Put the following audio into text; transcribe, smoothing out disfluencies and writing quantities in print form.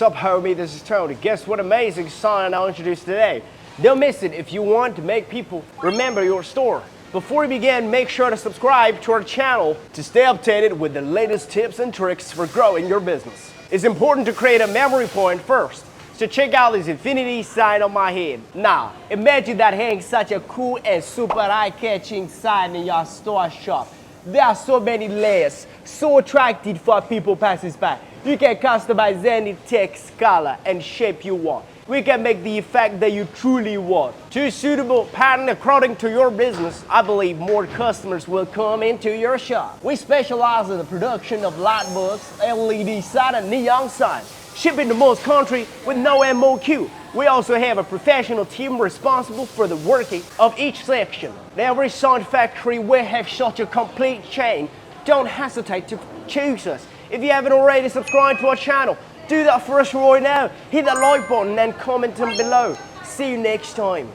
What's up, homie? This is Tony. Guess what amazing sign I'll introduce today? Don't miss it if you want to make people remember your store. Before we begin, make sure to subscribe to our channel to stay updated with the latest tips and tricks for growing your business. It's important to create a memory point first. So check out this infinity sign on my head. Now, imagine that hangs such a cool and super eye-catching sign in your store shop. There are so many layers, so attractive for people passing by. You can customize any text, color, and shape you want. We can make the effect that you truly want. Choose suitable pattern according to your business. I believe more customers will come into your shop. We specialize in the production of light bulbs, LED sign, and neon sign. Shipping to most countries with no MOQ. We also have a professional team responsible for the working of each section. In every sign factory, we have such a complete chain. Don't hesitate to choose us. If you haven't already subscribed to our channel, do that for us right now. Hit that like button and comment down below. See you next time.